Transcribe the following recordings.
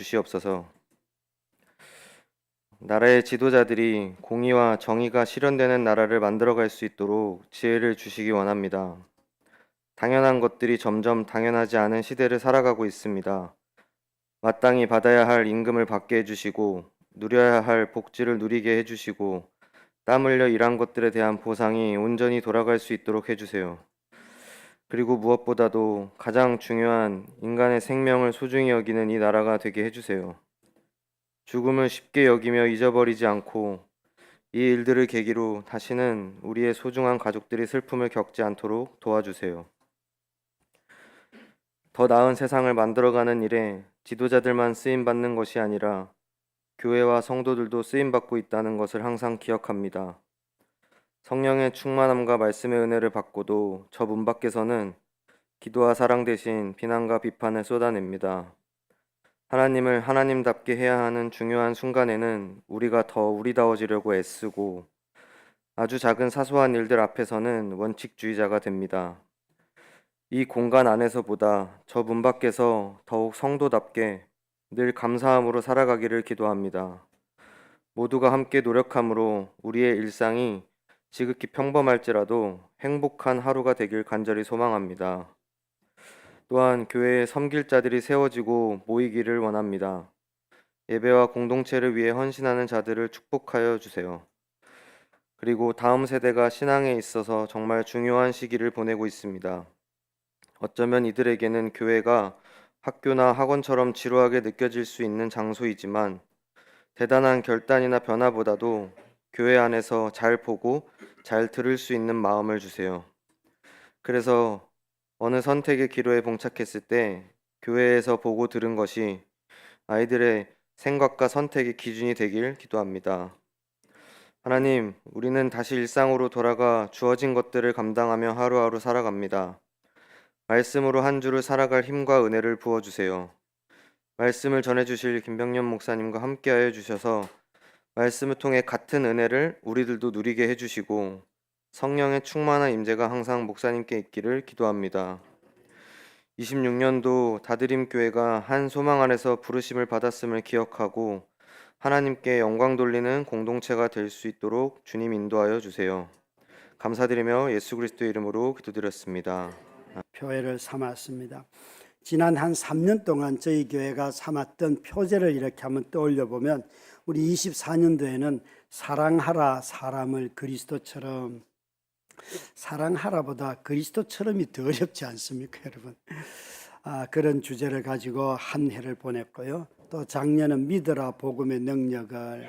주시옵소서. 나라의 지도자들이 공의와 정의가 실현되는 나라를 만들어갈 수 있도록 지혜를 주시기 원합니다. 당연한 것들이 점점 당연하지 않은 시대를 살아가고 있습니다. 마땅히 받아야 할 임금을 받게 해주시고 누려야 할 복지를 누리게 해주시고 땀 흘려 일한 것들에 대한 보상이 온전히 돌아갈 수 있도록 해주세요. 그리고 무엇보다도 가장 중요한 인간의 생명을 소중히 여기는 이 나라가 되게 해주세요. 죽음을 쉽게 여기며 잊어버리지 않고 이 일들을 계기로 다시는 우리의 소중한 가족들이 슬픔을 겪지 않도록 도와주세요. 더 나은 세상을 만들어가는 일에 지도자들만 쓰임받는 것이 아니라 교회와 성도들도 쓰임받고 있다는 것을 항상 기억합니다. 성령의 충만함과 말씀의 은혜를 받고도 저 문 밖에서는 기도와 사랑 대신 비난과 비판을 쏟아냅니다. 하나님을 하나님답게 해야 하는 중요한 순간에는 우리가 더 우리다워지려고 애쓰고 아주 작은 사소한 일들 앞에서는 원칙주의자가 됩니다. 이 공간 안에서보다 저 문 밖에서 더욱 성도답게 늘 감사함으로 살아가기를 기도합니다. 모두가 함께 노력함으로 우리의 일상이 지극히 평범할지라도 행복한 하루가 되길 간절히 소망합니다. 또한 교회에 섬길 자들이 세워지고 모이기를 원합니다. 예배와 공동체를 위해 헌신하는 자들을 축복하여 주세요. 그리고 다음 세대가 신앙에 있어서 정말 중요한 시기를 보내고 있습니다. 어쩌면 이들에게는 교회가 학교나 학원처럼 지루하게 느껴질 수 있는 장소이지만 대단한 결단이나 변화보다도 교회 안에서 잘 보고 잘 들을 수 있는 마음을 주세요. 그래서 어느 선택의 기로에 봉착했을 때 교회에서 보고 들은 것이 아이들의 생각과 선택의 기준이 되길 기도합니다. 하나님, 우리는 다시 일상으로 돌아가 주어진 것들을 감당하며 하루하루 살아갑니다. 말씀으로 한 주를 살아갈 힘과 은혜를 부어주세요. 말씀을 전해주실 김병년 목사님과 함께하여 주셔서 말씀을 통해 같은 은혜를 우리들도 누리게 해주시고 성령의 충만한 임재가 항상 목사님께 있기를 기도합니다. 26년도 다드림교회가 한 소망 안에서 부르심을 받았음을 기억하고 하나님께 영광 돌리는 공동체가 될 수 있도록 주님 인도하여 주세요. 감사드리며 예수 그리스도의 이름으로 기도드렸습니다. 표회를 삼았습니다. 지난 한 3년 동안 저희 교회가 삼았던 표제를 이렇게 한번 떠올려 보면 우리 24년도에는 사랑하라 사람을 그리스도처럼, 사랑하라보다 그리스도처럼이 더 어렵지 않습니까, 여러분? 그런 주제를 가지고 한 해를 보냈고요. 또 작년은 믿으라 복음의 능력을,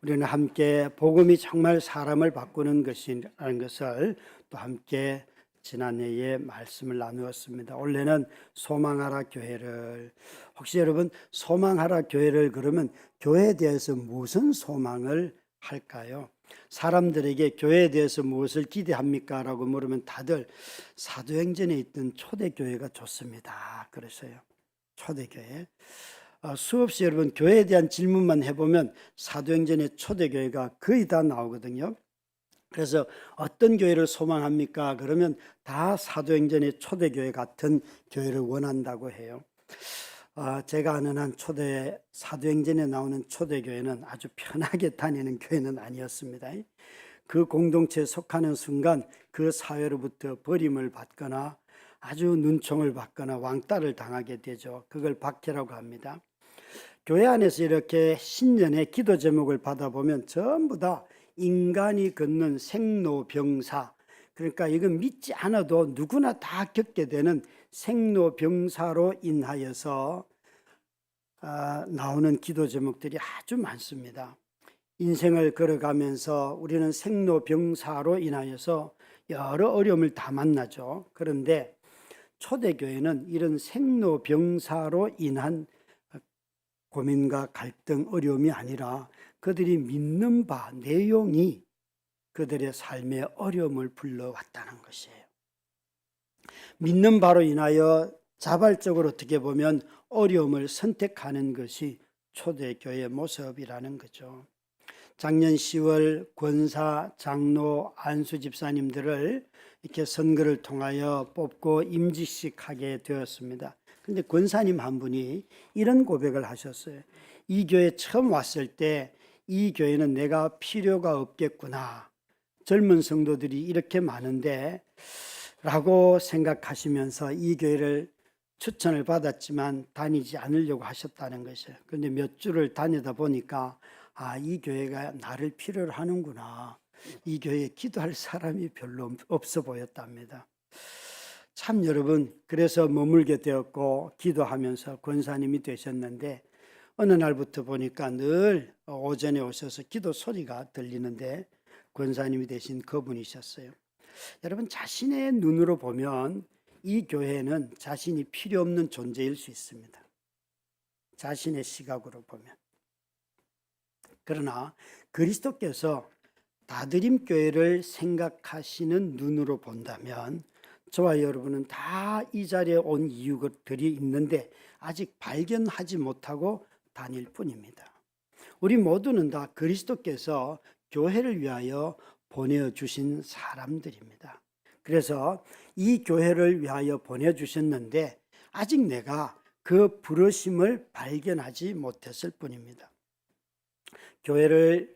우리는 함께 복음이 정말 사람을 바꾸는 것이라는 것을 또 함께 지난해에 말씀을 나누었습니다. 올해는 소망하라 교회를. 혹시 여러분 소망하라 교회를 그러면 교회에 대해서 무슨 소망을 할까요? 사람들에게 교회에 대해서 무엇을 기대합니까? 라고 물으면 다들 사도행전에 있던 초대교회가 좋습니다. 그래서요, 초대교회. 수없이 여러분 교회에 대한 질문만 해보면 사도행전의 초대교회가 거의 다 나오거든요. 그래서 어떤 교회를 소망합니까? 그러면 다 사도행전의 초대교회 같은 교회를 원한다고 해요. 제가 아는 한 사도행전에 나오는 초대교회는 아주 편하게 다니는 교회는 아니었습니다. 그 공동체에 속하는 순간 그 사회로부터 버림을 받거나 아주 눈총을 받거나 왕따를 당하게 되죠. 그걸 박해라고 합니다. 교회 안에서 이렇게 신년의 기도 제목을 받아보면 전부 다 인간이 걷는 생로병사, 그러니까 이건 믿지 않아도 누구나 다 겪게 되는 생로병사로 인하여서 나오는 기도 제목들이 아주 많습니다. 인생을 걸어가면서 우리는 생로병사로 인하여서 여러 어려움을 다 만나죠. 그런데 초대교회는 이런 생로병사로 인한 고민과 갈등, 어려움이 아니라 그들이 믿는 바, 내용이 그들의 삶의 어려움을 불러왔다는 것이에요. 믿는 바로 인하여 자발적으로 어떻게 보면 어려움을 선택하는 것이 초대교회의 모습이라는 거죠. 작년 10월 권사, 장로, 안수 집사님들을 이렇게 선거를 통하여 뽑고 임직식하게 되었습니다. 근데 권사님 한 분이 이런 고백을 하셨어요. 이 교회 처음 왔을 때 이 교회는 내가 필요가 없겠구나. 젊은 성도들이 이렇게 많은데 라고 생각하시면서 이 교회를 추천을 받았지만 다니지 않으려고 하셨다는 것이에요. 그런데 몇 주를 다니다 보니까 이 교회가 나를 필요로 하는구나. 이 교회에 기도할 사람이 별로 없어 보였답니다. 참 여러분, 그래서 머물게 되었고 기도하면서 권사님이 되셨는데 어느 날부터 보니까 늘 오전에 오셔서 기도 소리가 들리는데 권사님이 되신 그분이셨어요. 여러분, 자신의 눈으로 보면 이 교회는 자신이 필요 없는 존재일 수 있습니다. 자신의 시각으로 보면. 그러나 그리스도께서 다드림 교회를 생각하시는 눈으로 본다면 저와 여러분은 다 이 자리에 온 이유들이 있는데 아직 발견하지 못하고 다닐 뿐입니다. 우리 모두는 다 그리스도께서 교회를 위하여 보내주신 사람들입니다. 그래서 이 교회를 위하여 보내주셨는데 아직 내가 그 부르심을 발견하지 못했을 뿐입니다. 교회로의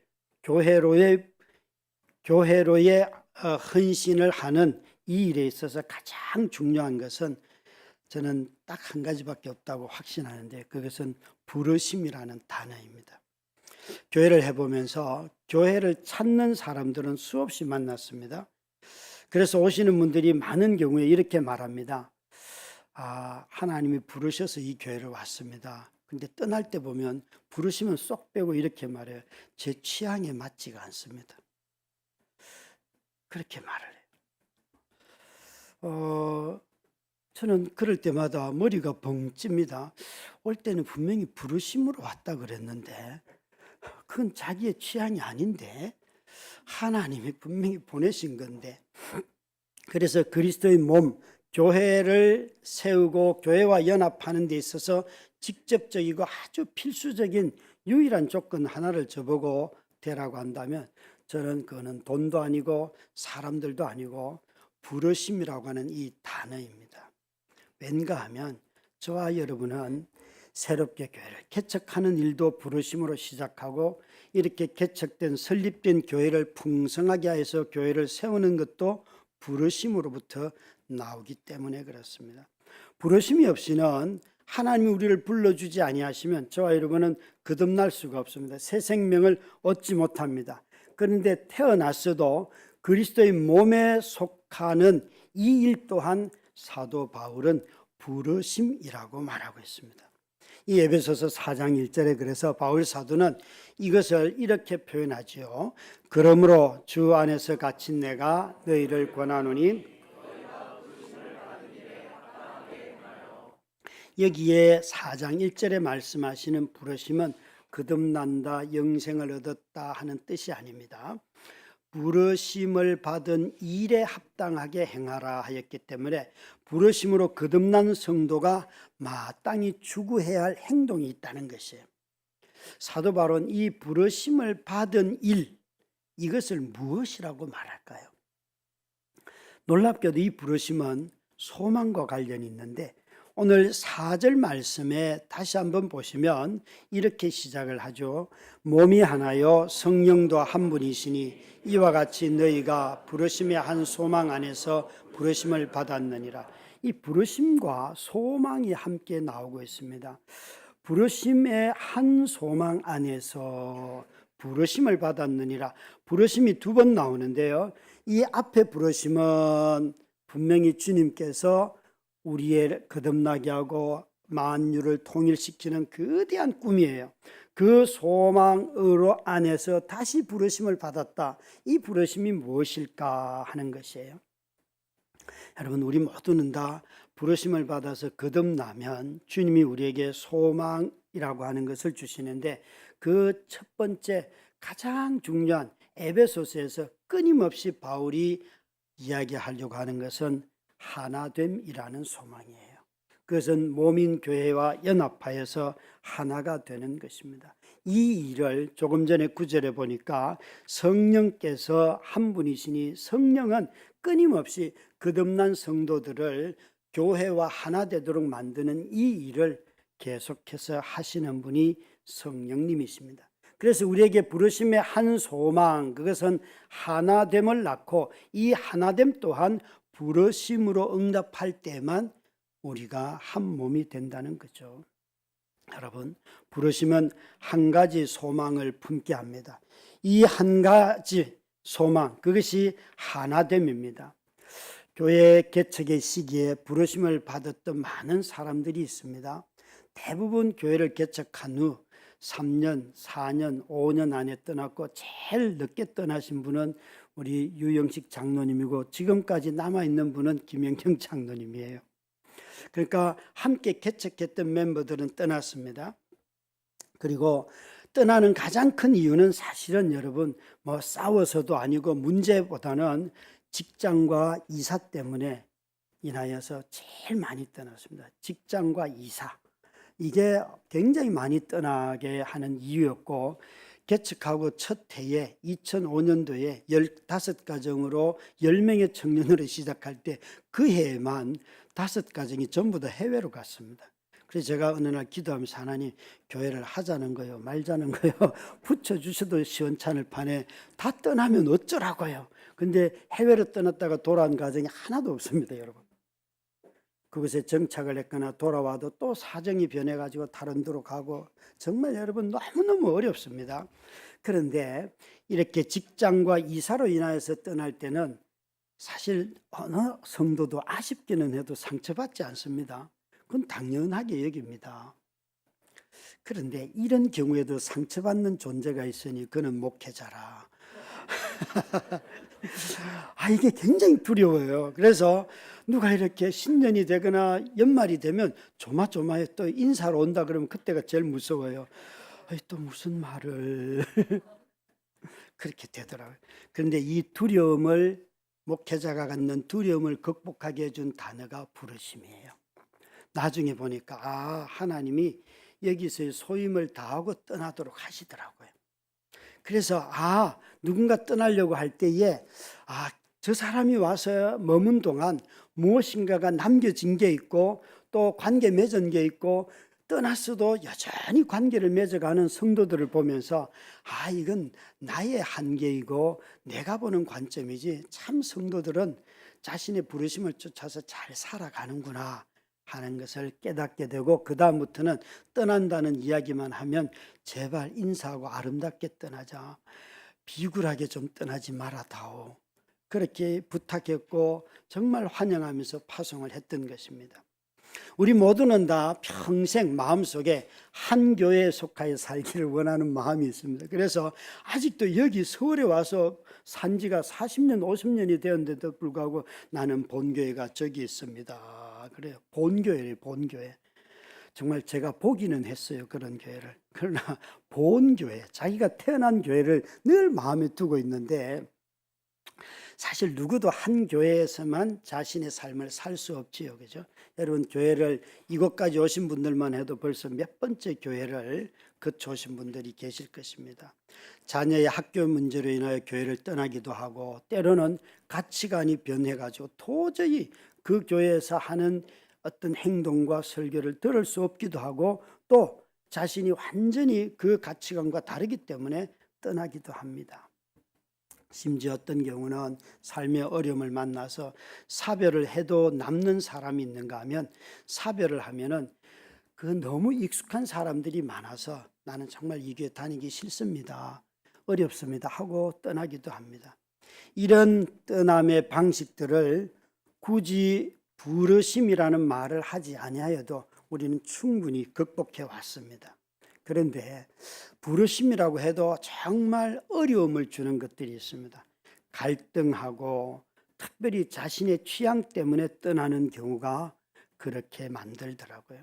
헌신을 하는 이 일에 있어서 가장 중요한 것은 저는 딱 한 가지밖에 없다고 확신하는데 그것은 부르심이라는 단어입니다. 교회를 해보면서 교회를 찾는 사람들은 수없이 만났습니다. 그래서 오시는 분들이 많은 경우에 이렇게 말합니다. 하나님이 부르셔서 이 교회를 왔습니다. 근데 떠날 때 보면 부르시면 쏙 빼고 이렇게 말해요. 제 취향에 맞지가 않습니다. 그렇게 말을 해요. 저는 그럴 때마다 머리가 벙 찝니다. 올 때는 분명히 부르심으로 왔다 그랬는데 그건 자기의 취향이 아닌데 하나님이 분명히 보내신 건데 그래서 그리스도의 몸 교회를 세우고 교회와 연합하는 데 있어서 직접적이고 아주 필수적인 유일한 조건 하나를 저보고 되라고 한다면 저는 그거는 돈도 아니고 사람들도 아니고 부르심이라고 하는 이 단어입니다. 왠가 하면 저와 여러분은 새롭게 교회를 개척하는 일도 부르심으로 시작하고 이렇게 개척된 설립된 교회를 풍성하게 해서 교회를 세우는 것도 부르심으로부터 나오기 때문에 그렇습니다. 부르심이 없이는 하나님이 우리를 불러주지 아니하시면 저와 여러분은 거듭날 수가 없습니다. 새 생명을 얻지 못합니다. 그런데 태어났어도 그리스도의 몸에 속하는 이 일 또한 사도 바울은 부르심이라고 말하고 있습니다. 이 에베소서 4장 1절에 그래서 바울 사도는 이것을 이렇게 표현하지요. 그러므로 주 안에서 갇힌 내가 너희를 권하노니 여기에 4장 1절에 말씀하시는 부르심은 거듭난다, 영생을 얻었다 하는 뜻이 아닙니다. 부르심을 받은 일에 합당하게 행하라 하였기 때문에 부르심으로 거듭난 성도가 마땅히 추구해야 할 행동이 있다는 것이에요. 사도 바울은 이 부르심을 받은 일, 이것을 무엇이라고 말할까요? 놀랍게도 이 부르심은 소망과 관련이 있는데 오늘 4절 말씀에 다시 한번 보시면 이렇게 시작을 하죠. 몸이 하나요 성령도 한 분이시니 이와 같이 너희가 부르심의 한 소망 안에서 부르심을 받았느니라. 이 부르심과 소망이 함께 나오고 있습니다. 부르심의 한 소망 안에서 부르심을 받았느니라. 부르심이 두 번 나오는데요. 이 앞에 부르심은 분명히 주님께서 우리의 거듭나게 하고 만유를 통일시키는 거대한 꿈이에요. 그 소망으로 안에서 다시 부르심을 받았다. 이 부르심이 무엇일까 하는 것이에요. 여러분, 우리 모두는 다 부르심을 받아서 거듭나면 주님이 우리에게 소망이라고 하는 것을 주시는데 그 첫 번째 가장 중요한 에베소서에서 끊임없이 바울이 이야기하려고 하는 것은 하나됨이라는 소망이에요. 그것은 몸인 교회와 연합하여서 하나가 되는 것입니다. 이 일을 조금 전에 9절에 보니까 성령께서 한 분이시니 성령은 끊임없이 거듭난 성도들을 교회와 하나 되도록 만드는 이 일을 계속해서 하시는 분이 성령님이십니다. 그래서 우리에게 부르심의 한 소망, 그것은 하나됨을 낳고 이 하나됨 또한 부르심으로 응답할 때만 우리가 한 몸이 된다는 거죠. 여러분, 부르심은 한 가지 소망을 품게 합니다. 이 한 가지 소망, 그것이 하나됨입니다. 교회 개척의 시기에 부르심을 받았던 많은 사람들이 있습니다. 대부분 교회를 개척한 후 3년, 4년, 5년 안에 떠났고 제일 늦게 떠나신 분은 우리 유영식 장로님이고 지금까지 남아있는 분은 김영경 장로님이에요. 그러니까 함께 개척했던 멤버들은 떠났습니다. 그리고 떠나는 가장 큰 이유는 사실은 여러분 뭐 싸워서도 아니고 문제보다는 직장과 이사 때문에 인하여서 제일 많이 떠났습니다. 직장과 이사. 이게 굉장히 많이 떠나게 하는 이유였고 개척하고 첫 해에 2005년도에 15가정으로 10명의 청년으로 시작할 때 그 해에만 5가정이 전부 다 해외로 갔습니다. 그래서 제가 어느 날 기도하면서 하나님 교회를 하자는 거요 말자는 거요 붙여주셔도 시원찮을 판에 다 떠나면 어쩌라고요. 근데 해외로 떠났다가 돌아온 가정이 하나도 없습니다. 여러분. 그곳에 정착을 했거나 돌아와도 또 사정이 변해가지고 다른 데로 가고 정말 여러분 너무너무 어렵습니다. 그런데 이렇게 직장과 이사로 인하여서 떠날 때는 사실 어느 성도도 아쉽기는 해도 상처받지 않습니다. 그건 당연하게 여깁니다. 그런데 이런 경우에도 상처받는 존재가 있으니 그는 목회자라. 이게 굉장히 두려워요. 그래서 누가 이렇게 신년이 되거나 연말이 되면 조마조마해 또 인사로 온다 그러면 그때가 제일 무서워요. 또 무슨 말을 그렇게 되더라고요. 그런데 이 두려움을 목회자가 갖는 두려움을 극복하게 해준 단어가 부르심이에요. 나중에 보니까 하나님이 여기서의 소임을 다하고 떠나도록 하시더라고요. 그래서 누군가 떠나려고 할 때에 저 사람이 와서 머문 동안 무엇인가가 남겨진 게 있고 또 관계 맺은 게 있고 떠났어도 여전히 관계를 맺어가는 성도들을 보면서 이건 나의 한계이고 내가 보는 관점이지 참 성도들은 자신의 부르심을 쫓아서 잘 살아가는구나 하는 것을 깨닫게 되고 그 다음부터는 떠난다는 이야기만 하면 제발 인사하고 아름답게 떠나자. 비굴하게 좀 떠나지 말아다오. 그렇게 부탁했고 정말 환영하면서 파송을 했던 것입니다. 우리 모두는 다 평생 마음속에 한 교회에 속하여 살기를 원하는 마음이 있습니다. 그래서 아직도 여기 서울에 와서 산 지가 40년, 50년이 되었는데도 불구하고 나는 본교회가 저기 있습니다. 그래요. 본교회래요, 본교회. 정말 제가 보기는 했어요, 그런 교회를. 그러나 본교회, 자기가 태어난 교회를 늘 마음에 두고 있는데 사실 누구도 한 교회에서만 자신의 삶을 살 수 없지요. 그죠? 여러분 교회를 이곳까지 오신 분들만 해도 벌써 몇 번째 교회를 거쳐오신 분들이 계실 것입니다. 자녀의 학교 문제로 인하여 교회를 떠나기도 하고 때로는 가치관이 변해가지고 도저히 그 교회에서 하는 어떤 행동과 설교를 들을 수 없기도 하고 또 자신이 완전히 그 가치관과 다르기 때문에 떠나기도 합니다. 심지어 어떤 경우는 삶의 어려움을 만나서 사별을 해도 남는 사람이 있는가 하면 사별을 하면은 그 너무 익숙한 사람들이 많아서 나는 정말 이 교회 다니기 싫습니다. 어렵습니다 하고 떠나기도 합니다. 이런 떠남의 방식들을 굳이 부르심이라는 말을 하지 아니하여도 우리는 충분히 극복해 왔습니다. 그런데 부르심이라고 해도 정말 어려움을 주는 것들이 있습니다. 갈등하고 특별히 자신의 취향 때문에 떠나는 경우가 그렇게 만들더라고요.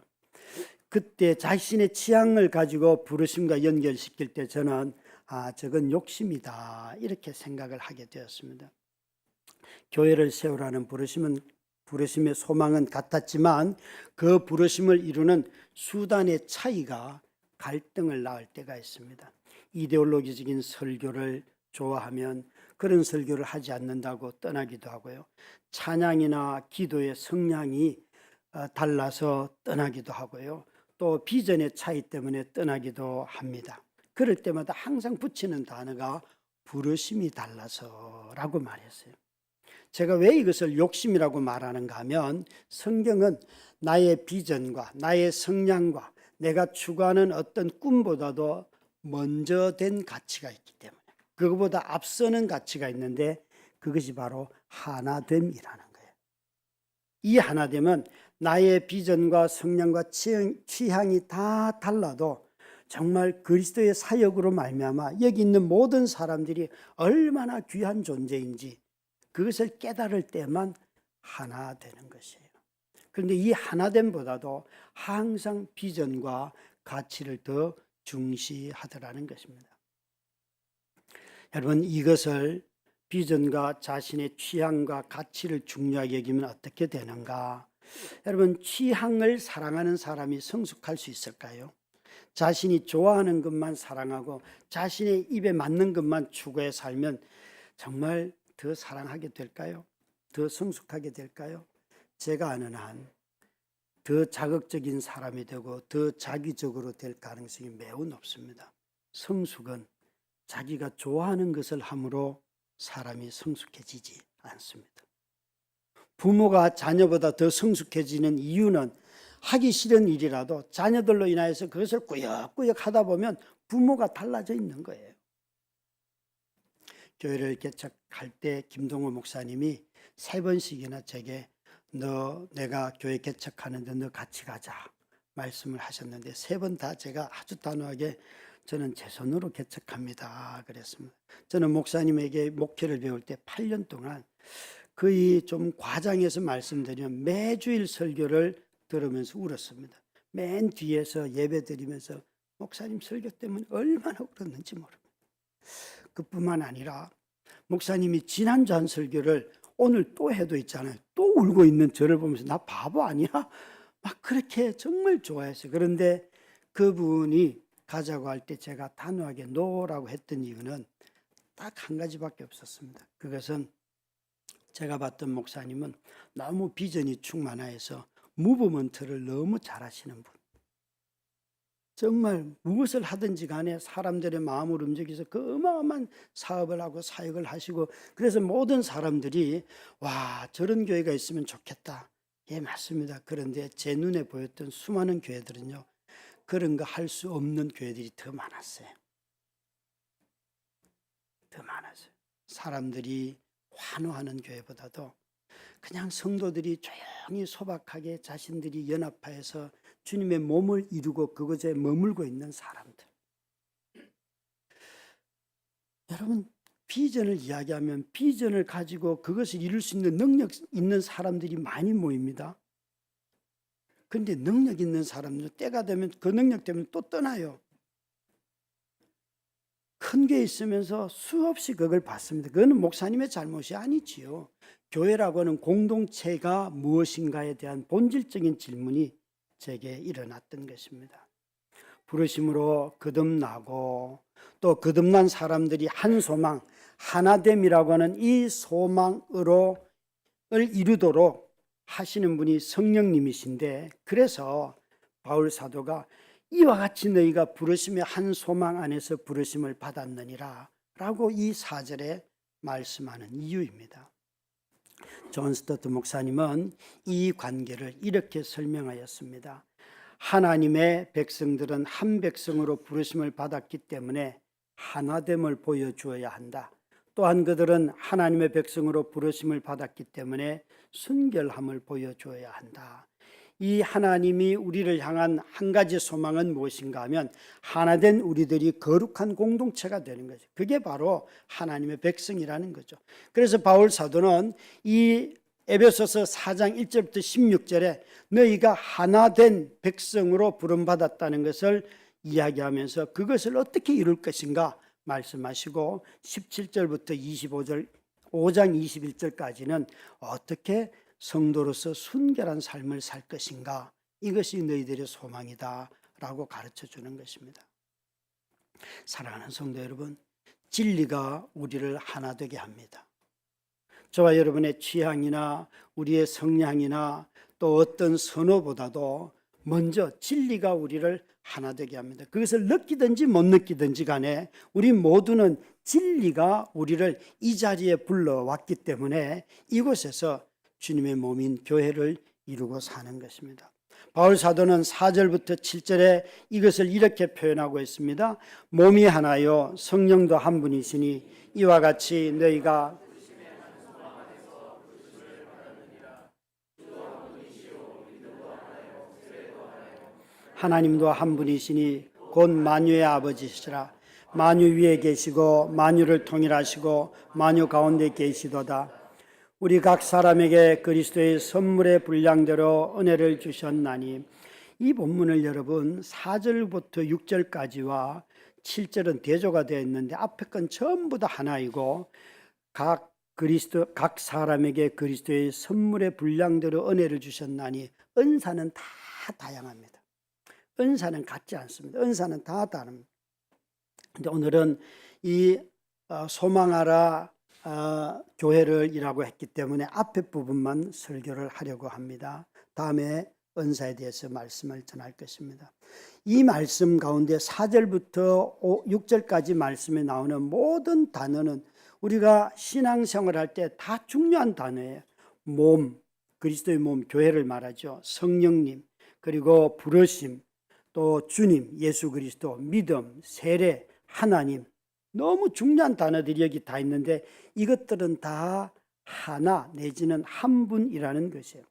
그때 자신의 취향을 가지고 부르심과 연결시킬 때 저는 저건 욕심이다 이렇게 생각을 하게 되었습니다. 교회를 세우라는 부르심의 소망은 같았지만 그 부르심을 이루는 수단의 차이가 갈등을 낳을 때가 있습니다. 이데올로기적인 설교를 좋아하면 그런 설교를 하지 않는다고 떠나기도 하고요. 찬양이나 기도의 성량이 달라서 떠나기도 하고요. 또 비전의 차이 때문에 떠나기도 합니다. 그럴 때마다 항상 붙이는 단어가 부르심이 달라서라고 말했어요. 제가 왜 이것을 욕심이라고 말하는가 하면 성경은 나의 비전과 나의 성향과 내가 추구하는 어떤 꿈보다도 먼저 된 가치가 있기 때문에 그것보다 앞서는 가치가 있는데 그것이 바로 하나됨이라는 거예요. 이 하나됨은 나의 비전과 성향과 취향이 다 달라도 정말 그리스도의 사역으로 말미암아 여기 있는 모든 사람들이 얼마나 귀한 존재인지 그것을 깨달을 때만 하나 되는 것이에요. 그런데 이 하나됨보다도 항상 비전과 가치를 더 중시하더라는 것입니다. 여러분, 이것을 비전과 자신의 취향과 가치를 중요하게 여기면 어떻게 되는가? 여러분, 취향을 사랑하는 사람이 성숙할 수 있을까요? 자신이 좋아하는 것만 사랑하고 자신의 입에 맞는 것만 추구해 살면 정말 더 사랑하게 될까요? 더 성숙하게 될까요? 제가 아는 한 더 자극적인 사람이 되고 더 자기적으로 될 가능성이 매우 높습니다. 성숙은 자기가 좋아하는 것을 함으로 사람이 성숙해지지 않습니다. 부모가 자녀보다 더 성숙해지는 이유는 하기 싫은 일이라도 자녀들로 인하여서 그것을 꾸역꾸역 하다 보면 부모가 달라져 있는 거예요. 교회를 개척할 때 김동호 목사님이 3번씩이나 제게 내가 교회 개척하는데 너 같이 가자 말씀을 하셨는데 3번 다 제가 아주 단호하게 저는 제 손으로 개척합니다 그랬습니다. 저는 목사님에게 목회를 배울 때 8년 동안 거의 좀 과장해서 말씀드리면 매주일 설교를 들으면서 울었습니다. 맨 뒤에서 예배 드리면서 목사님 설교 때문에 얼마나 울었는지 모릅니다. 그뿐만 아니라 목사님이 지난주 한 설교를 오늘 또 해도 있잖아요. 또 울고 있는 저를 보면서 나 바보 아니야? 막 그렇게 정말 좋아했어요. 그런데 그분이 가자고 할 때 제가 단호하게 노라고 했던 이유는 딱 한 가지밖에 없었습니다. 그것은 제가 봤던 목사님은 너무 비전이 충만해서 무브먼트를 너무 잘하시는 분. 정말 무엇을 하든지 간에 사람들의 마음을 움직여서 그 어마어마한 사업을 하고 사역을 하시고 그래서 모든 사람들이 와 저런 교회가 있으면 좋겠다. 예 맞습니다. 그런데 제 눈에 보였던 수많은 교회들은요. 그런 거 할 수 없는 교회들이 더 많았어요. 더 많았어요. 사람들이 환호하는 교회보다도 그냥 성도들이 조용히 소박하게 자신들이 연합하여서 주님의 몸을 이루고 그곳에 머물고 있는 사람들. 여러분 비전을 이야기하면 비전을 가지고 그것을 이룰 수 있는 능력 있는 사람들이 많이 모입니다. 그런데 능력 있는 사람들 때가 되면 그 능력 때문에 또 떠나요. 큰 게 있으면서 수없이 그걸 받습니다. 그거는 목사님의 잘못이 아니지요. 교회라고 하는 공동체가 무엇인가에 대한 본질적인 질문이 제게 일어났던 것입니다. 부르심으로 거듭나고 또 거듭난 사람들이 한 소망, 하나됨이라고 하는 이 소망을 이루도록 하시는 분이 성령님이신데 그래서 바울 사도가 이와 같이 너희가 부르심의 한 소망 안에서 부르심을 받았느니라 라고 이 4절에 말씀하는 이유입니다. 존 스토트 목사님은 이 관계를 이렇게 설명하였습니다. 하나님의 백성들은 한 백성으로 부르심을 받았기 때문에 하나됨을 보여주어야 한다. 또한 그들은 하나님의 백성으로 부르심을 받았기 때문에 순결함을 보여주어야 한다. 이 하나님이 우리를 향한 한 가지 소망은 무엇인가 하면 하나된 우리들이 거룩한 공동체가 되는 거죠. 그게 바로 하나님의 백성이라는 거죠. 그래서 바울 사도는 이 에베소서 4장 1절부터 16절에 너희가 하나된 백성으로 부름받았다는 것을 이야기하면서 그것을 어떻게 이룰 것인가 말씀하시고 17절부터 25절 5장 21절까지는 어떻게 성도로서 순결한 삶을 살 것인가 이것이 너희들의 소망이다 라고 가르쳐 주는 것입니다. 사랑하는 성도 여러분, 진리가 우리를 하나 되게 합니다. 저와 여러분의 취향이나 우리의 성향이나 또 어떤 선호보다도 먼저 진리가 우리를 하나 되게 합니다. 그것을 느끼든지 못 느끼든지 간에 우리 모두는 진리가 우리를 이 자리에 불러왔기 때문에 이곳에서 주님의 몸인 교회를 이루고 사는 것입니다. 바울 사도는 4절부터 7절에 이것을 이렇게 표현하고 있습니다. 몸이 하나요 성령도 한 분이시니 이와 같이 너희가 하나님도 한 분이시니 곧 만유의 아버지시라. 만유 위에 계시고 만유를 통일하시고 만유 가운데 계시도다. 우리 각 사람에게 그리스도의 선물의 분량대로 은혜를 주셨나니. 이 본문을 여러분 4절부터 6절까지와 7절은 대조가 되어 있는데 앞에 건 전부 다 하나이고 각 사람에게 그리스도의 선물의 분량대로 은혜를 주셨나니. 은사는 다 다양합니다. 은사는 같지 않습니다. 은사는 다 다릅니다. 근데 오늘은 이 소망하라 교회를 이라고 했기 때문에 앞에 부분만 설교를 하려고 합니다. 다음에 은사에 대해서 말씀을 전할 것입니다. 이 말씀 가운데 4절부터 6절까지 말씀에 나오는 모든 단어는 우리가 신앙생활 할 때 다 중요한 단어예요. 몸, 그리스도의 몸, 교회를 말하죠. 성령님, 그리고 부르심, 또 주님, 예수 그리스도, 믿음, 세례, 하나님, 너무 중요한 단어들이 여기 다 있는데 이것들은 다 하나 내지는 한 분이라는 것이에요.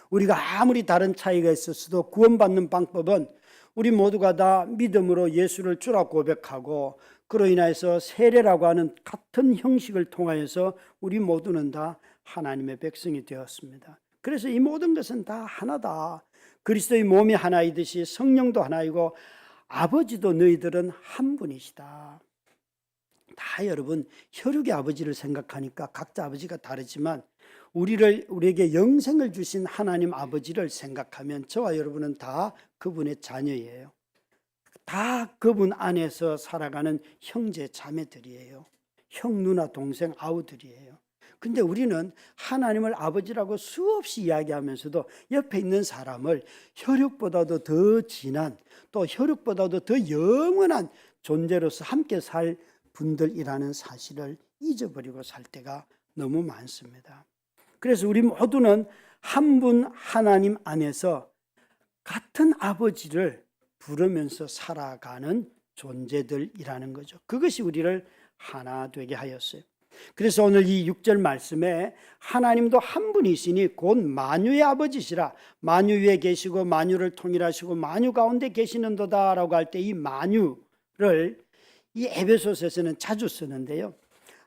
우리가 아무리 다른 차이가 있었어도 구원받는 방법은 우리 모두가 다 믿음으로 예수를 주라 고백하고 그로 인해서 세례라고 하는 같은 형식을 통하여서 우리 모두는 다 하나님의 백성이 되었습니다. 그래서 이 모든 것은 다 하나다. 그리스도의 몸이 하나이듯이 성령도 하나이고 아버지도 너희들은 한 분이시다. 다 여러분 혈육의 아버지를 생각하니까 각자 아버지가 다르지만 우리에게 영생을 주신 하나님 아버지를 생각하면 저와 여러분은 다 그분의 자녀예요. 다 그분 안에서 살아가는 형제 자매들이에요. 형 누나 동생 아우들이에요. 근데 우리는 하나님을 아버지라고 수없이 이야기하면서도 옆에 있는 사람을 혈육보다도 더 진한 또 혈육보다도 더 영원한 존재로서 함께 살 분들이라는 사실을 잊어버리고 살 때가 너무 많습니다. 그래서 우리 모두는 한 분 하나님 안에서 같은 아버지를 부르면서 살아가는 존재들이라는 거죠. 그것이 우리를 하나 되게 하였어요. 그래서 오늘 이 6절 말씀에 하나님도 한 분이시니 곧 만유의 아버지시라. 만유 위에 계시고 만유를 통일하시고 만유 가운데 계시는도다 라고 할 때 이 만유를 이 에베소서에서는 자주 쓰는데요.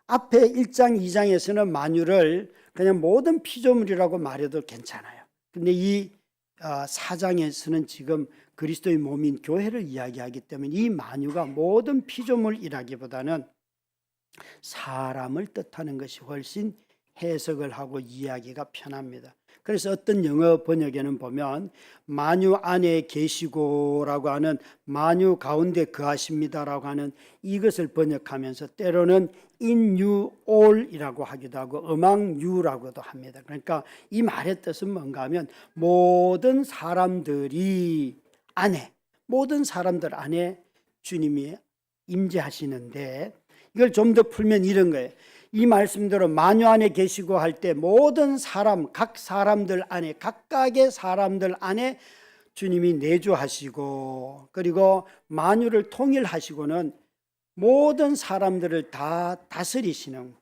앞에 1장 2장에서는 만유를 그냥 모든 피조물이라고 말해도 괜찮아요. 근데 이 4장에서는 지금 그리스도의 몸인 교회를 이야기하기 때문에 이 만유가 모든 피조물이라기보다는 사람을 뜻하는 것이 훨씬 해석을 하고 이야기가 편합니다. 그래서 어떤 영어 번역에는 보면 만유 안에 계시고라고 하는 만유 가운데 거하십니다라고 하는 이것을 번역하면서 때로는 in you all이라고 하기도 하고 among you라고도 합니다. 그러니까 이 말의 뜻은 뭔가 하면 모든 사람들이 안에 모든 사람들 안에 주님이 임재하시는데 이걸 좀 더 풀면 이런 거예요. 이 말씀대로 만유 안에 계시고 할 때 모든 사람, 각 사람들 안에 각각의 사람들 안에 주님이 내주하시고 그리고 만유를 통일하시고는 모든 사람들을 다 다스리시는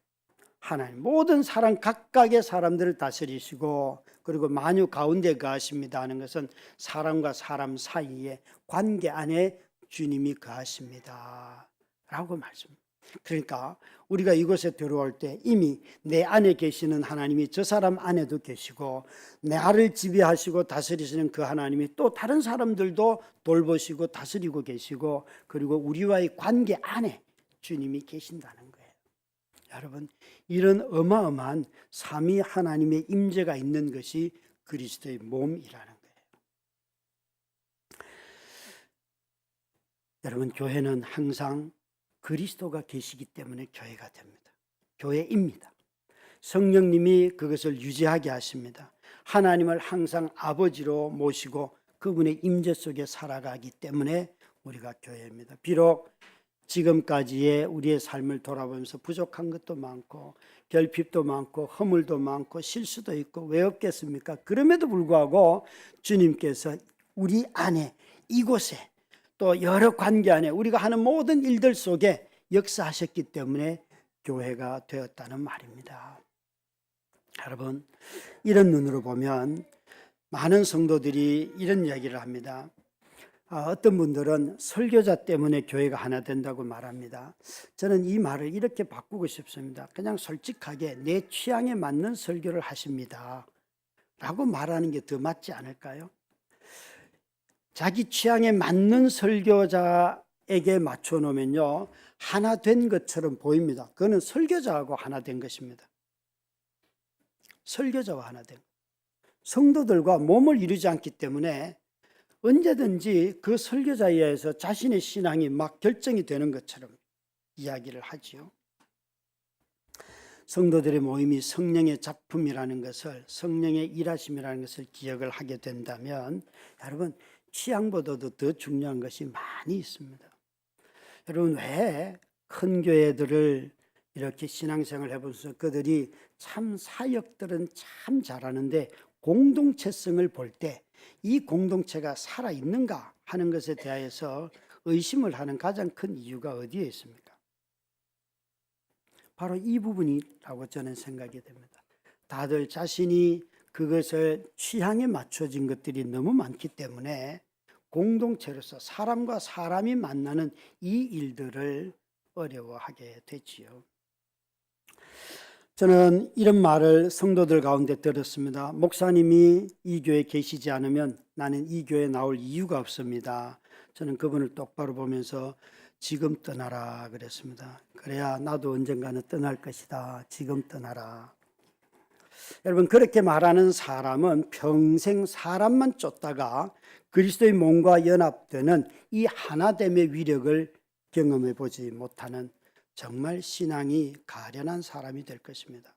하나님, 모든 사람 각각의 사람들을 다스리시고 그리고 만유 가운데 거하십니다 하는 것은 사람과 사람 사이의 관계 안에 주님이 거하십니다 라고 말씀합니다. 그러니까 우리가 이곳에 들어올 때 이미 내 안에 계시는 하나님이 저 사람 안에도 계시고 나를 지배하시고 다스리시는 그 하나님이 또 다른 사람들도 돌보시고 다스리고 계시고 그리고 우리와의 관계 안에 주님이 계신다는 거예요. 여러분, 이런 어마어마한 삼위 하나님의 임재가 있는 것이 그리스도의 몸이라는 거예요. 여러분, 교회는 항상 그리스도가 계시기 때문에 교회가 됩니다. 교회입니다. 성령님이 그것을 유지하게 하십니다. 하나님을 항상 아버지로 모시고 그분의 임재 속에 살아가기 때문에 우리가 교회입니다. 비록 지금까지의 우리의 삶을 돌아보면서 부족한 것도 많고 결핍도 많고 허물도 많고 실수도 있고 왜 없겠습니까? 그럼에도 불구하고 주님께서 우리 안에 이곳에 또 여러 관계 안에 우리가 하는 모든 일들 속에 역사하셨기 때문에 교회가 되었다는 말입니다. 여러분, 이런 눈으로 보면 많은 성도들이 이런 이야기를 합니다. 어떤 분들은 설교자 때문에 교회가 하나 된다고 말합니다. 저는 이 말을 이렇게 바꾸고 싶습니다. 그냥 솔직하게 내 취향에 맞는 설교를 하십니다 라고 말하는 게 더 맞지 않을까요? 자기 취향에 맞는 설교자에게 맞춰놓으면요, 하나 된 것처럼 보입니다. 그거는 설교자하고 하나 된 것입니다. 설교자와 하나 된 것. 성도들과 몸을 이루지 않기 때문에 언제든지 그 설교자에 의해서 자신의 신앙이 막 결정이 되는 것처럼 이야기를 하지요. 성도들의 모임이 성령의 작품이라는 것을, 성령의 일하심이라는 것을 기억을 하게 된다면 여러분, 취향보다도 더 중요한 것이 많이 있습니다. 여러분, 왜 큰 교회들을 이렇게 신앙생활을 해보면서 그들이 참 사역들은 참 잘하는데 공동체성을 볼 때 이 공동체가 살아있는가 하는 것에 대해서 의심을 하는 가장 큰 이유가 어디에 있습니까? 바로 이 부분이라고 저는 생각이 됩니다. 다들 자신이 그것을 취향에 맞춰진 것들이 너무 많기 때문에 공동체로서 사람과 사람이 만나는 이 일들을 어려워하게 되지요. 저는 이런 말을 성도들 가운데 들었습니다. 목사님이 이 교회에 계시지 않으면 나는 이 교회에 나올 이유가 없습니다. 저는 그분을 똑바로 보면서 지금 떠나라 그랬습니다. 그래야 나도 언젠가는 떠날 것이다. 지금 떠나라. 여러분, 그렇게 말하는 사람은 평생 사람만 쫓다가 그리스도의 몸과 연합되는 이 하나됨의 위력을 경험해 보지 못하는 정말 신앙이 가련한 사람이 될 것입니다.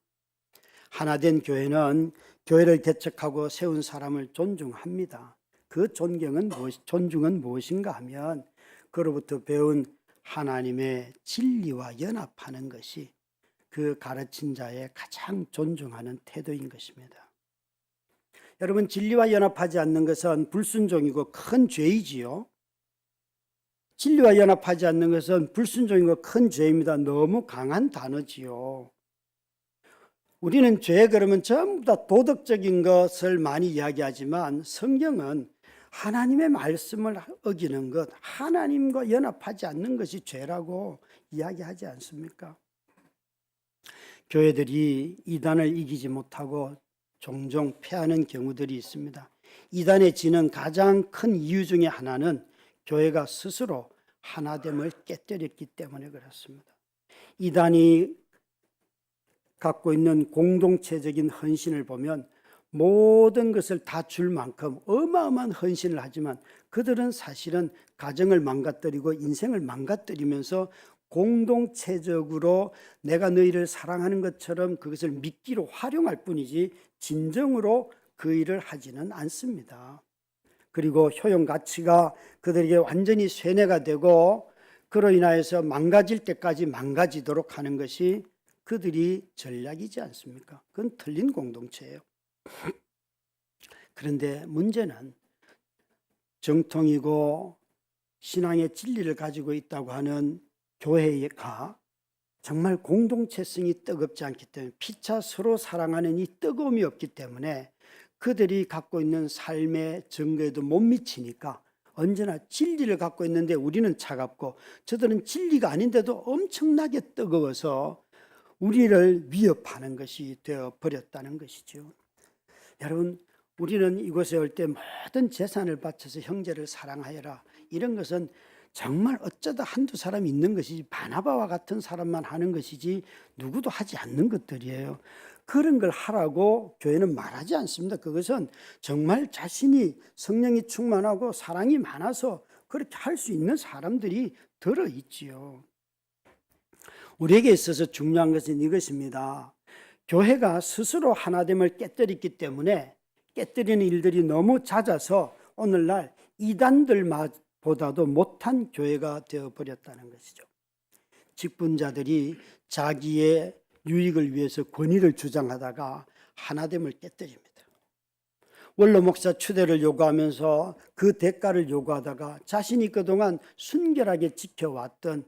하나된 교회는 교회를 개척하고 세운 사람을 존중합니다. 그 존중은 무엇인가 하면 그로부터 배운 하나님의 진리와 연합하는 것이 그 가르친 자의 가장 존중하는 태도인 것입니다. 여러분, 진리와 연합하지 않는 것은 불순종이고 큰 죄이지요. 진리와 연합하지 않는 것은 불순종이고 큰 죄입니다. 너무 강한 단어지요. 우리는 죄 그러면 전부 다 도덕적인 것을 많이 이야기하지만 성경은 하나님의 말씀을 어기는 것, 하나님과 연합하지 않는 것이 죄라고 이야기하지 않습니까? 교회들이 이단을 이기지 못하고 종종 패하는 경우들이 있습니다. 이단에 지는 가장 큰 이유 중에 하나는 교회가 스스로 하나됨을 깨뜨렸기 때문에 그렇습니다. 이단이 갖고 있는 공동체적인 헌신을 보면 모든 것을 다 줄 만큼 어마어마한 헌신을 하지만 그들은 사실은 가정을 망가뜨리고 인생을 망가뜨리면서 공동체적으로 내가 너희를 사랑하는 것처럼 그것을 미끼로 활용할 뿐이지 진정으로 그 일을 하지는 않습니다. 그리고 효용 가치가 그들에게 완전히 쇠뇌가 되고 그로 인하여서 망가질 때까지 망가지도록 하는 것이 그들이 전략이지 않습니까? 그건 틀린 공동체예요. 그런데 문제는 정통이고 신앙의 진리를 가지고 있다고 하는 교회가 정말 공동체성이 뜨겁지 않기 때문에 피차 서로 사랑하는 이 뜨거움이 없기 때문에 그들이 갖고 있는 삶의 증거에도 못 미치니까 언제나 진리를 갖고 있는데 우리는 차갑고 저들은 진리가 아닌데도 엄청나게 뜨거워서 우리를 위협하는 것이 되어버렸다는 것이죠. 여러분, 우리는 이곳에 올 때 모든 재산을 바쳐서 형제를 사랑하여라, 이런 것은 정말 어쩌다 한두 사람이 있는 것이지 바나바와 같은 사람만 하는 것이지 누구도 하지 않는 것들이에요. 그런 걸 하라고 교회는 말하지 않습니다. 그것은 정말 자신이 성령이 충만하고 사랑이 많아서 그렇게 할 수 있는 사람들이 들어있지요. 우리에게 있어서 중요한 것은 이것입니다. 교회가 스스로 하나됨을 깨뜨렸기 때문에 깨뜨리는 일들이 너무 잦아서 오늘날 이단들보다도 못한 교회가 되어버렸다는 것이죠. 직분자들이 자기의 유익을 위해서 권위를 주장하다가 하나됨을 깨뜨립니다. 원로 목사 추대를 요구하면서 그 대가를 요구하다가 자신이 그동안 순결하게 지켜왔던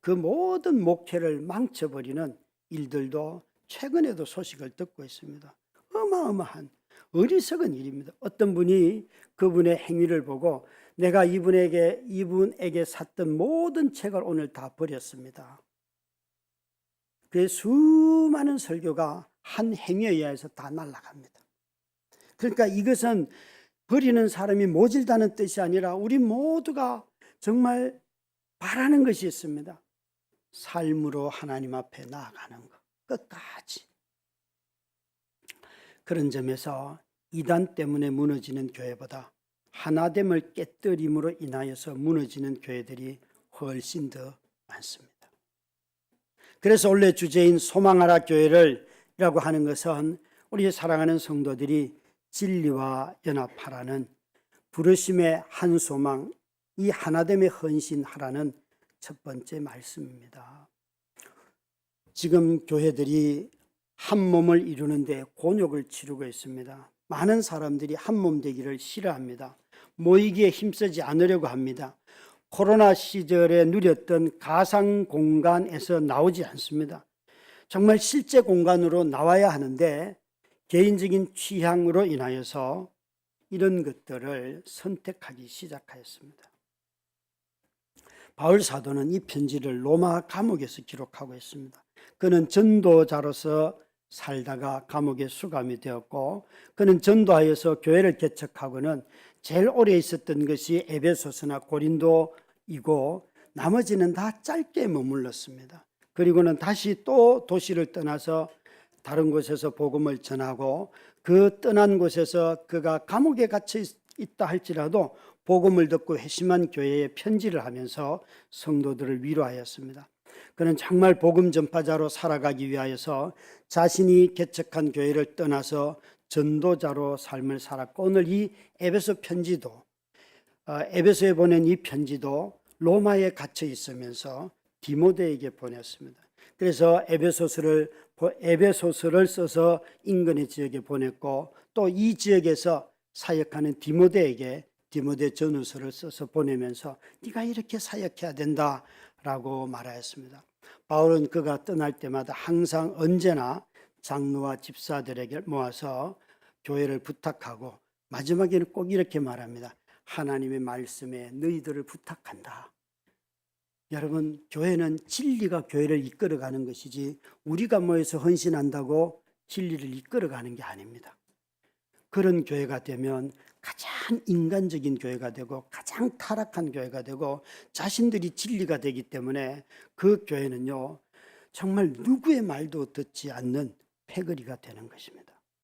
그 모든 목회를 망쳐버리는 일들도 최근에도 소식을 듣고 있습니다. 어마어마한 어리석은 일입니다. 어떤 분이 그분의 행위를 보고 내가 이분에게 샀던 모든 책을 오늘 다 버렸습니다. 그의 수많은 설교가 한 행위에 의해서 다 날아갑니다. 그러니까 이것은 버리는 사람이 모질다는 뜻이 아니라 우리 모두가 정말 바라는 것이 있습니다. 삶으로 하나님 앞에 나아가는 것, 끝까지. 그런 점에서 이단 때문에 무너지는 교회보다 하나됨을 깨뜨림으로 인하여서 무너지는 교회들이 훨씬 더 많습니다. 그래서 원래 주제인 소망하라 교회를이라고 하는 것은 우리 사랑하는 성도들이 진리와 연합하라는 부르심의 한 소망, 이 하나됨에 헌신하라는 첫 번째 말씀입니다. 지금 교회들이 한 몸을 이루는데 곤욕을 치르고 있습니다. 많은 사람들이 한 몸 되기를 싫어합니다. 모이기에 힘쓰지 않으려고 합니다. 코로나 시절에 누렸던 가상 공간에서 나오지 않습니다. 정말 실제 공간으로 나와야 하는데 개인적인 취향으로 인하여서 이런 것들을 선택하기 시작하였습니다. 바울 사도는 이 편지를 로마 감옥에서 기록하고 있습니다. 그는 전도자로서 살다가 감옥에 수감이 되었고 그는 전도하여서 교회를 개척하고는 제일 오래 있었던 것이 에베소서나 고린도이고 나머지는 다 짧게 머물렀습니다. 그리고는 다시 또 도시를 떠나서 다른 곳에서 복음을 전하고 그 떠난 곳에서 그가 감옥에 갇혀 있다 할지라도 복음을 듣고 회심한 교회에 편지를 하면서 성도들을 위로하였습니다. 그는 정말 복음 전파자로 살아가기 위하여서 자신이 개척한 교회를 떠나서 전도자로 삶을 살았고 오늘 이 에베소 편지도 에베소에 보낸 이 편지도 로마에 갇혀 있으면서 디모데에게 보냈습니다. 그래서 에베소서를 써서 인근의 지역에 보냈고 또 이 지역에서 사역하는 디모데에게 디모데 전후서를 써서 보내면서 네가 이렇게 사역해야 된다라고 말하였습니다. 바울은 그가 떠날 때마다 항상 언제나 장로와 집사들에게 모아서 교회를 부탁하고 마지막에는 꼭 이렇게 말합니다. 하나님의 말씀에 너희들을 부탁한다. 여러분, 교회는 진리가 교회를 이끌어가는 것이지 우리가 모여서 헌신한다고 진리를 이끌어가는 게 아닙니다. 그런 교회가 되면 가장 인간적인 교회가 되고 가장 타락한 교회가 되고 자신들이 진리가 되기 때문에 그 교회는요 정말 누구의 말도 듣지 않는 패거리가 되는 것입니다.